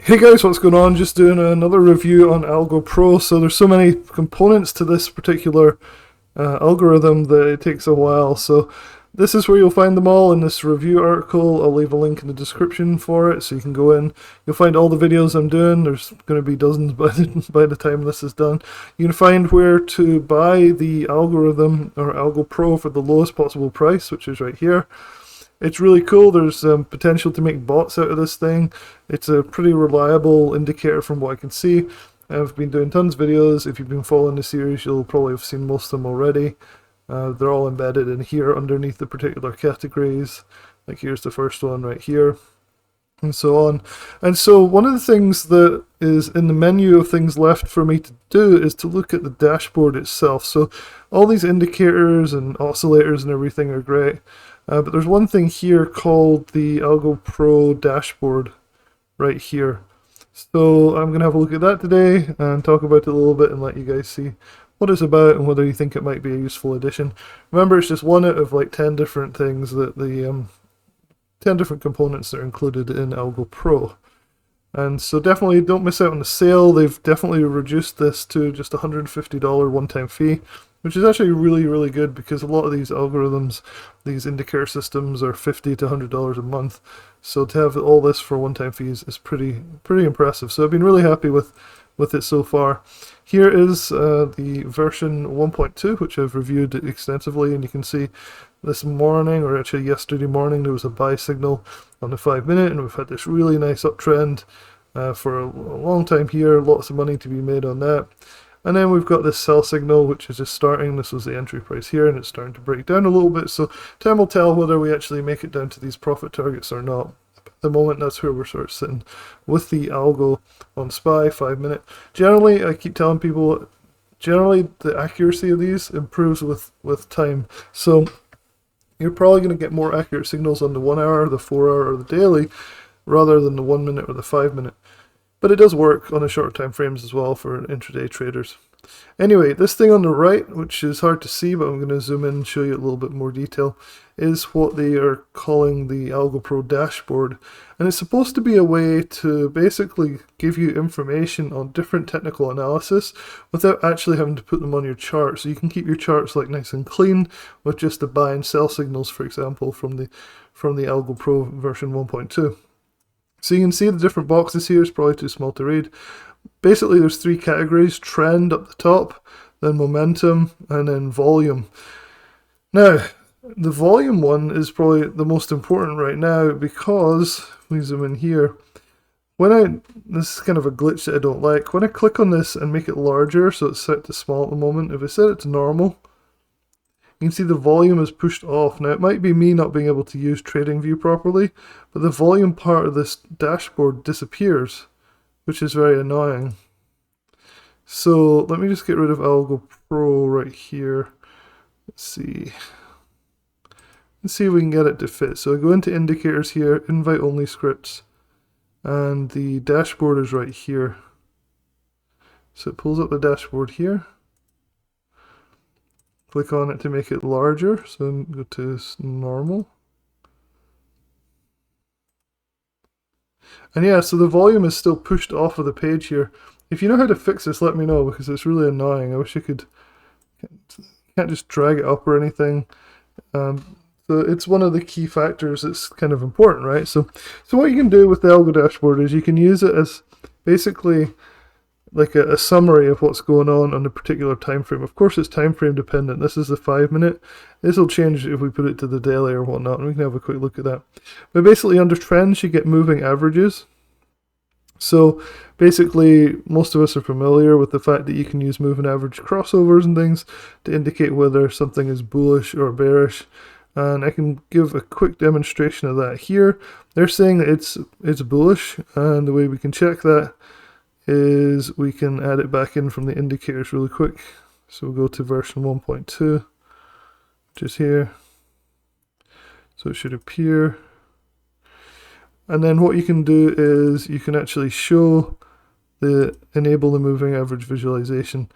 Hey guys, what's going on? Just doing another review on AlgoPro. So there's so many components to this particular algorithm that it takes a while. So this is where you'll find them all in this review article. I'll leave a link in the description for it so you can go in. You'll find all the videos I'm doing. There's going to be dozens by the time this is done. You can find where to buy the algorithm or AlgoPro for the lowest possible price, which is right here. It's really cool. There's potential to make bots out of this thing. It's a pretty reliable indicator from what I can see. I've been doing tons of videos. If you've been following the series, you'll probably have seen most of them already. They're all embedded in here underneath the particular categories. Like here's the first one right here, and so on. And so one of the things that is in the menu of things left for me to do is to look at the dashboard itself. So all these indicators and oscillators and everything are great. But there's one thing here called the AlgoPro dashboard right here. So I'm going to have a look at that today and talk about it a little bit and let you guys see what it's about and whether you think it might be a useful addition. Remember, it's just one out of like 10 different things that 10 different components that are included in AlgoPro. And so definitely don't miss out on the sale. They've definitely reduced this to just $150 one-time fee, which is actually really, really good because a lot of these algorithms, these indicator systems are $50 to $100 a month. So to have all this for one-time fees is pretty impressive. So I've been really happy with it so far. Here is the version 1.2, which I've reviewed extensively, and you can see this morning, or actually yesterday morning, there was a buy signal on the 5-minute, and we've had this really nice uptrend for a long time here. Lots of money to be made on that. And then we've got this sell signal, which is just starting. This was the entry price here, and it's starting to break down a little bit. So time will tell whether we actually make it down to these profit targets or not. At the moment, that's where we're sort of sitting with the algo on SPY 5-minute. Generally, I keep telling people, generally the accuracy of these improves with time. So you're probably going to get more accurate signals on the 1 hour, the 4 hour, or the daily, rather than the 1 minute or the 5-minute. But it does work on the shorter time frames as well for intraday traders. Anyway, this thing on the right, which is hard to see, but I'm going to zoom in and show you a little bit more detail, is what they are calling the AlgoPro dashboard. And it's supposed to be a way to basically give you information on different technical analysis without actually having to put them on your chart. So you can keep your charts like nice and clean with just the buy and sell signals, for example, from the AlgoPro version 1.2. So you can see the different boxes here. It's probably too small to read. Basically, there's 3 categories: trend up the top, then momentum, and then volume. Now, the volume one is probably the most important right now because, we zoom in here, this is kind of a glitch that I don't like. When I click on this and make it larger, so it's set to small at the moment, if I set it to normal, you can see the volume is pushed off. Now, it might be me not being able to use TradingView properly, but the volume part of this dashboard disappears, which is very annoying. So let me just get rid of AlgoPro right here. Let's see if we can get it to fit. So I go into indicators here, invite only scripts, and the dashboard is right here. So it pulls up the dashboard here. Click on it to make it larger, so go to normal. And yeah, so the volume is still pushed off of the page here. If you know how to fix this, let me know, because it's really annoying. I wish I could, can't just drag it up or anything. So it's one of the key factors that's kind of important, right? So what you can do with the Algo dashboard is you can use it as basically like a summary of what's going on a particular time frame. Of course, it's time frame dependent. This is the 5-minute. This will change if we put it to the daily or whatnot, and we can have a quick look at that. But basically, under trends, you get moving averages. So basically, most of us are familiar with the fact that you can use moving average crossovers and things to indicate whether something is bullish or bearish. And I can give a quick demonstration of that here. They're saying that it's bullish, and the way we can check that is we can add it back in from the indicators really quick. So we'll go to version 1.2, which is here. So it should appear. And then what you can do is you can actually enable the moving average visualization,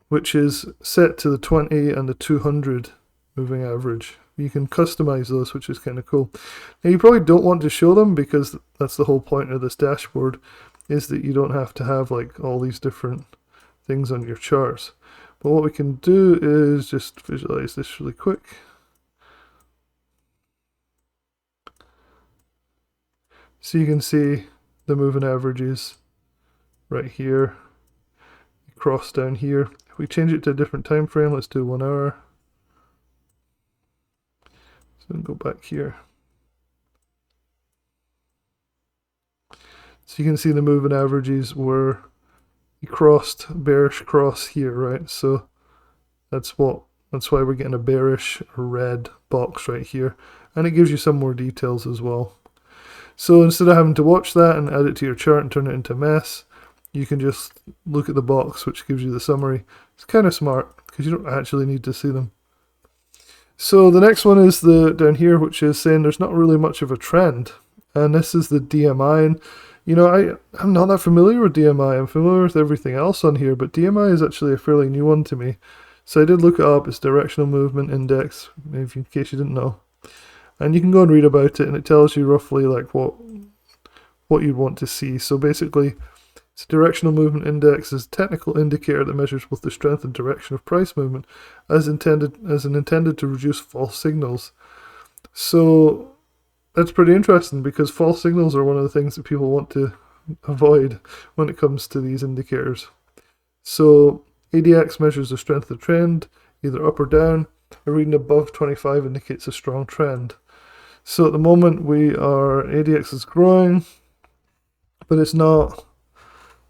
which is set to the 20 and the 200 moving average. You can customize those, which is kind of cool. Now you probably don't want to show them because that's the whole point of this dashboard, is that you don't have to have like all these different things on your charts. But what we can do is just visualize this really quick. So you can see the moving averages right here, cross down here. If we change it to a different time frame, let's do 1 hour. So go back here. So you can see the moving averages were crossed, bearish cross here, right? So that's why we're getting a bearish red box right here. And it gives you some more details as well. So instead of having to watch that and add it to your chart and turn it into a mess, you can just look at the box, which gives you the summary. It's kind of smart because you don't actually need to see them. So the next one is the down here, which is saying there's not really much of a trend. And this is the DMI. And you know, I'm not that familiar with DMI. I'm familiar with everything else on here, but DMI is actually a fairly new one to me. So I did look it up. It's Directional Movement Index, in case you didn't know. And you can go and read about it, and it tells you roughly like what you'd want to see. So basically, it's Directional Movement Index is a technical indicator that measures both the strength and direction of price movement as intended to reduce false signals. So that's pretty interesting because false signals are one of the things that people want to avoid when it comes to these indicators. So ADX measures the strength of the trend, either up or down. A reading above 25 indicates a strong trend. So at the moment ADX is growing, but it's not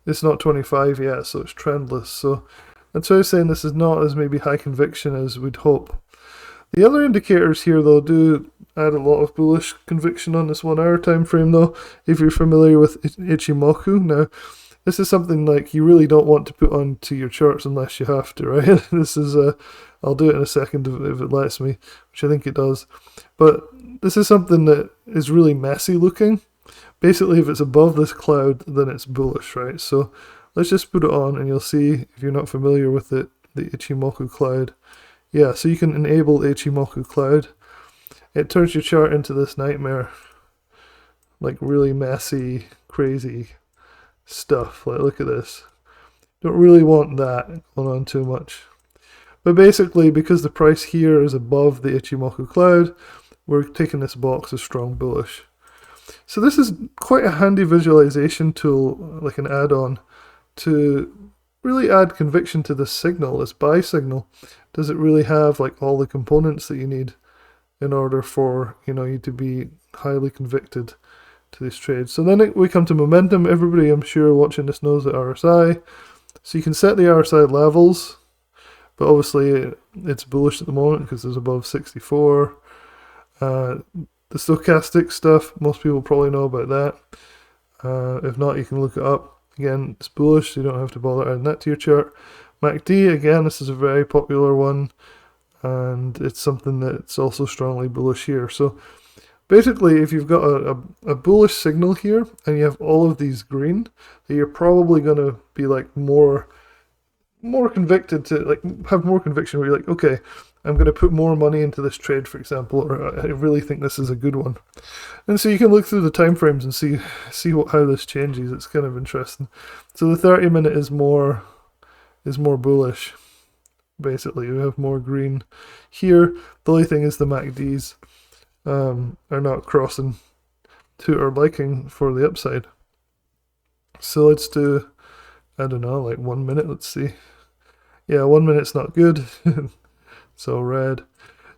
25 yet, so it's trendless. So that's why I was saying this is not as maybe high conviction as we'd hope. The other indicators here though do add a lot of bullish conviction on this 1 hour time frame though, if you're familiar with Ichimoku. Now, this is something like you really don't want to put onto your charts unless you have to, right? This is I'll do it in a second if it lets me, which I think it does. But this is something that is really messy looking. Basically, if it's above this cloud, then it's bullish, right? So let's just put it on and you'll see, if you're not familiar with it, the Ichimoku cloud. Yeah, so you can enable Ichimoku cloud. It turns your chart into this nightmare. Like really messy, crazy stuff. Like, look at this. Don't really want that going on too much. But basically, because the price here is above the Ichimoku cloud, we're taking this box as strong bullish. So this is quite a handy visualization tool, like an add-on, to really add conviction to this signal, this buy signal. Does it really have like all the components that you need in order for you to be highly convicted to these trades? So then we come to momentum. Everybody, I'm sure, watching this knows the RSI. So you can set the RSI levels, but obviously it's bullish at the moment because it's above 64. The stochastic stuff, most people probably know about that. If not, you can look it up. Again, it's bullish, so you don't have to bother adding that to your chart. MACD, again, this is a very popular one, and it's something that's also strongly bullish here. So basically, if you've got a bullish signal here, and you have all of these green, then you're probably going to be like more convicted to, like, have more conviction where you're like, okay, I'm going to put more money into this trade, for example, or I really think this is a good one. And so you can look through the time frames and see how this changes. It's kind of interesting. So the 30-minute is more bullish. Basically, we have more green here. The only thing is the MACDs are not crossing to our liking for the upside. So let's do, I don't know, like 1 minute. Let's see. Yeah, 1 minute's not good. So red.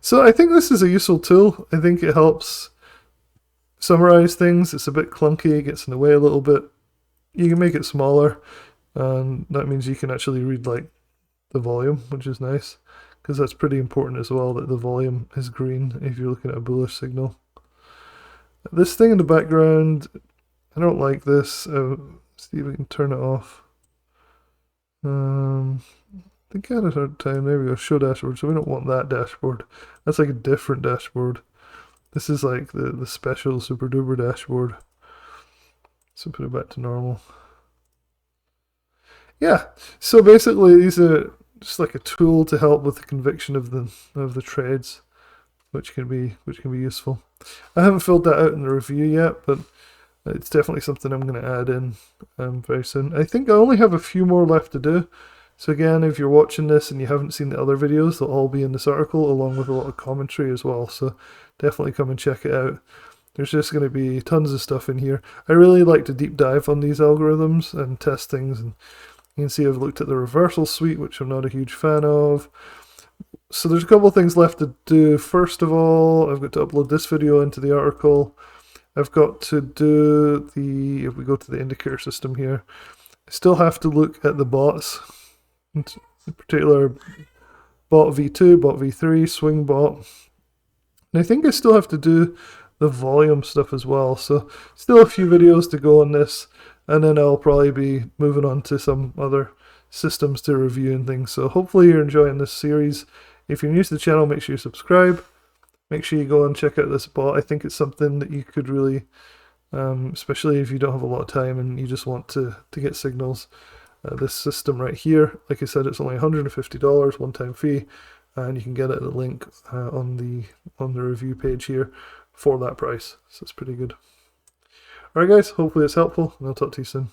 So I think this is a useful tool. I think it helps summarize things. It's a bit clunky. It gets in the way a little bit. You can make it smaller, and that means you can actually read like the volume, which is nice, because that's pretty important as well, that the volume is green if you're looking at a bullish signal. This thing in the background, I don't like this. See if we can turn it off. I think I had a hard time. There we go, show dashboard. So we don't want that dashboard. That's like a different dashboard. This is like the special super duper dashboard. So put it back to normal. Yeah, so basically these are just like a tool to help with the conviction of the trades. which can be useful. I haven't filled that out in the review yet, but it's definitely something I'm going to add in very soon. I think I only have a few more left to do. So again, if you're watching this and you haven't seen the other videos, they'll all be in this article along with a lot of commentary as well. So definitely come and check it out. There's just going to be tons of stuff in here. I really like to deep dive on these algorithms and test things. And you can see I've looked at the reversal suite, which I'm not a huge fan of. So there's a couple of things left to do. First of all, I've got to upload this video into the article. I've got to do if we go to the indicator system here, I still have to look at the bots, in particular bot V2, bot V3, swing bot. And I think I still have to do the volume stuff as well. So still a few videos to go on this, and then I'll probably be moving on to some other systems to review and things. So hopefully you're enjoying this series. If you're new to the channel, make sure you subscribe. Make sure you go and check out this bot. I think it's something that you could really, especially if you don't have a lot of time and you just want to get signals. This system right here, like I said, it's only $150 one-time fee, and you can get it at the link on the review page here for that price. So it's pretty good. Alright guys, hopefully it's helpful, and I'll talk to you soon.